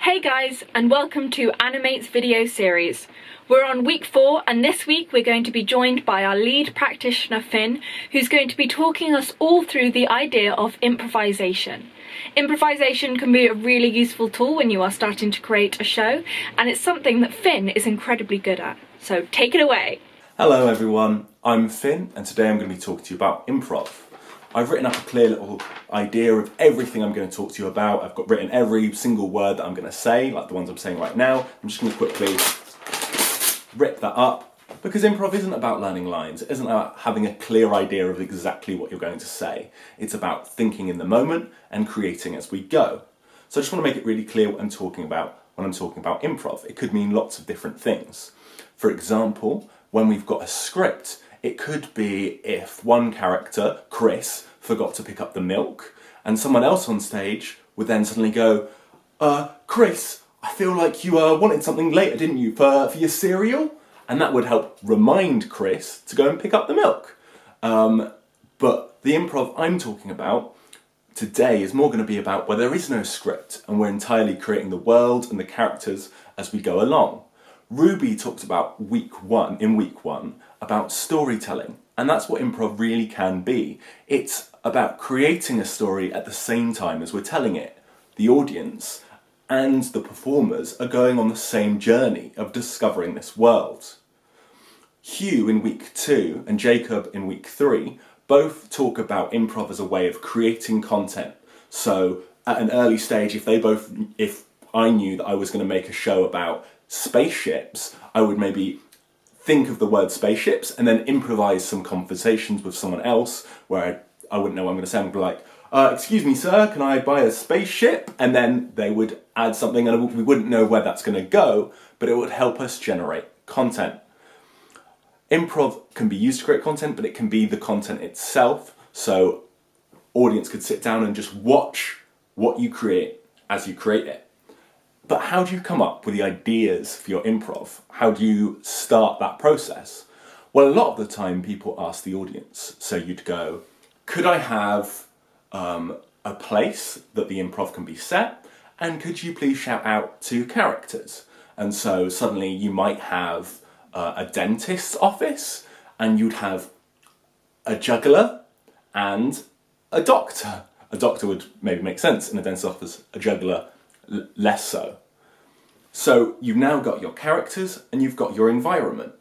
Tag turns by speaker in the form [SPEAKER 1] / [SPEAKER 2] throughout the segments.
[SPEAKER 1] Hey guys, and welcome to Animate's video series. We're on week 4, and this week we're going to be joined by our lead practitioner Fynn, who's going to be talking us all through the idea of improvisation. Improvisation can be a really useful tool when you are starting to create a show, and it's something that Fynn is incredibly good at. So take it away.
[SPEAKER 2] Hello everyone, I'm Fynn, and today I'm going to be talking to you about improv. I've written up a clear little idea of everything I'm going to talk to you about. I've got written every single word that I'm going to say, like the ones I'm saying right now. I'm just going to quickly rip that up, because improv isn't about learning lines. It isn't about having a clear idea of exactly what you're going to say. It's about thinking in the moment and creating as we go. So I just want to make it really clear what I'm talking about when I'm talking about improv. It could mean lots of different things. For example, when we've got a script, it could be if one character, Chris, forgot to pick up the milk, and someone else on stage would then suddenly go, Chris, I feel like you wanted something later, didn't you, for your cereal? And that would help remind Chris to go and pick up the milk. But the improv I'm talking about today is more going to be about where there is no script, and we're entirely creating the world and the characters as we go along. Ruby talked about in week one, about storytelling, and that's what improv really can be. It's about creating a story at the same time as we're telling it. The audience and the performers are going on the same journey of discovering this world. Hugh in week 2 and Jacob in week 3 both talk about improv as a way of creating content. So at an early stage, if I knew that I was going to make a show about spaceships, I would maybe think of the word spaceships and then improvise some conversations with someone else where I wouldn't know what I'm going to say. I'd be like, excuse me sir, can I buy a spaceship? And then they would add something, and we wouldn't know where that's going to go, but it would help us generate content. Improv can be used to create content, but it can be the content itself. So audience could sit down and just watch what you create as you create it. But how do you come up with the ideas for your improv? How do you start that process? Well, a lot of the time people ask the audience. So you'd go, could I have a place that the improv can be set? And could you please shout out 2 characters? And so suddenly you might have a dentist's office, and you'd have a juggler and a doctor. A doctor would maybe make sense in a dentist's office, a juggler less so. So you've now got your characters and you've got your environment.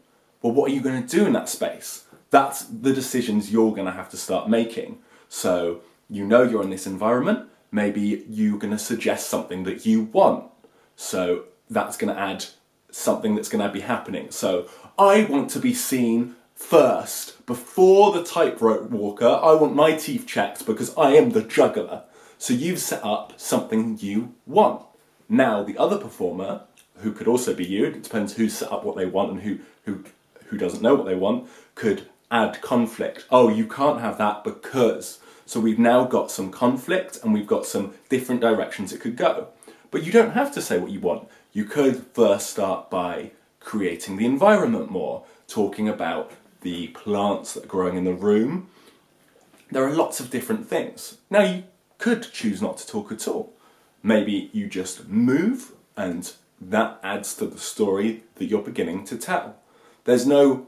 [SPEAKER 2] Well, what are you going to do in that space? That's the decisions you're going to have to start making. So you know you're in this environment, maybe you're going to suggest something that you want. So that's going to add something that's going to be happening. So I want to be seen first. Before the tightrope walker, I want my teeth checked because I am the juggler. So you've set up something you want. Now the other performer, who could also be you, it depends who's set up what they want and who doesn't know what they want, could add conflict. Oh, you can't have that because. So we've now got some conflict and we've got some different directions it could go. But you don't have to say what you want. You could first start by creating the environment more, talking about the plants that are growing in the room. There are lots of different things. Now you could choose not to talk at all. Maybe you just move, and that adds to the story that you're beginning to tell. There's no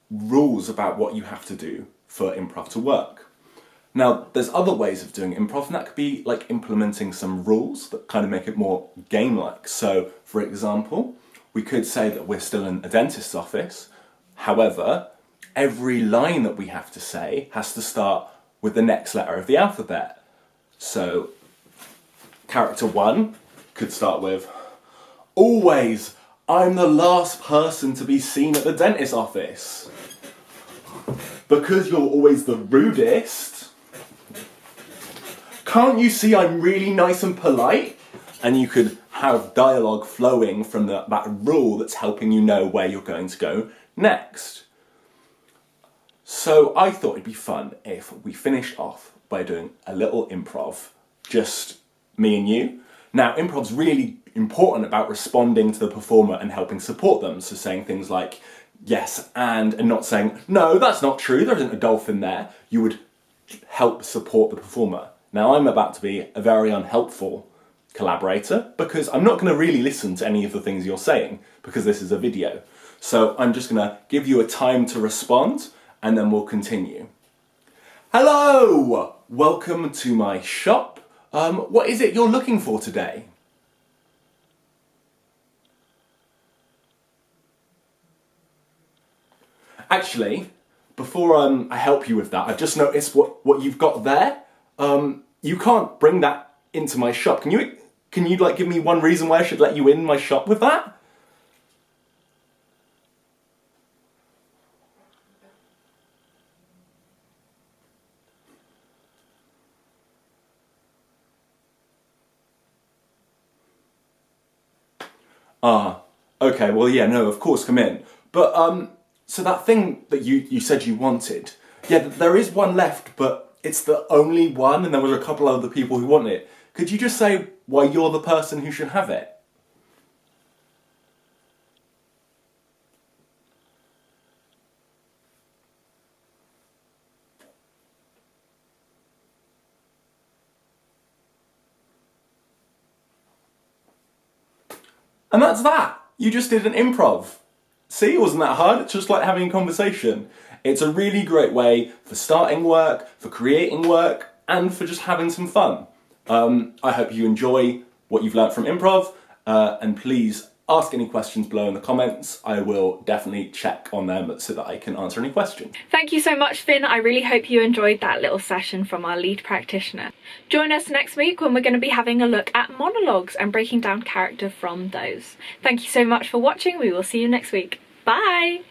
[SPEAKER 2] rules about what you have to do for improv to work. Now, there's other ways of doing improv, and that could be like implementing some rules that kind of make it more game-like. So, for example, we could say that we're still in a dentist's office. However, every line that we have to say has to start with the next letter of the alphabet. So, character 1 could start with, always, I'm the last person to be seen at the dentist's office. Because you're always the rudest, can't you see I'm really nice and polite? And you could have dialogue flowing from that rule that's helping you know where you're going to go next. So I thought it'd be fun if we finished off by doing a little improv, just me and you. Now, improv's really important about responding to the performer and helping support them. So saying things like, yes, and not saying, no, that's not true, there isn't a dolphin there. You would help support the performer. Now, I'm about to be very unhelpful collaborator because I'm not going to really listen to any of the things you're saying because this is a video. So I'm just going to give you a time to respond and then we'll continue. Hello! Welcome to my shop. What is it you're looking for today? Actually, before I help you with that, I've just noticed what you've got there. You can't bring that into my shop. Can you like give me one reason why I should let you in my shop with that? Ah, okay, well yeah, no, of course, come in. But so that thing that you said you wanted, yeah, there is one left, but it's the only one and there were a couple other people who want it. Could you just say why you're the person who should have it? And that's that. You just did an improv. See, it wasn't that hard. It's just like having a conversation. It's a really great way for starting work, for creating work, and for just having some fun. I hope you enjoy what you've learnt from improv, and please ask any questions below in the comments. I will definitely check on them so that I can answer any questions.
[SPEAKER 1] Thank you so much, Fynn. I really hope you enjoyed that little session from our lead practitioner. Join us next week when we're going to be having a look at monologues and breaking down character from those. Thank you so much for watching. We will see you next week. Bye!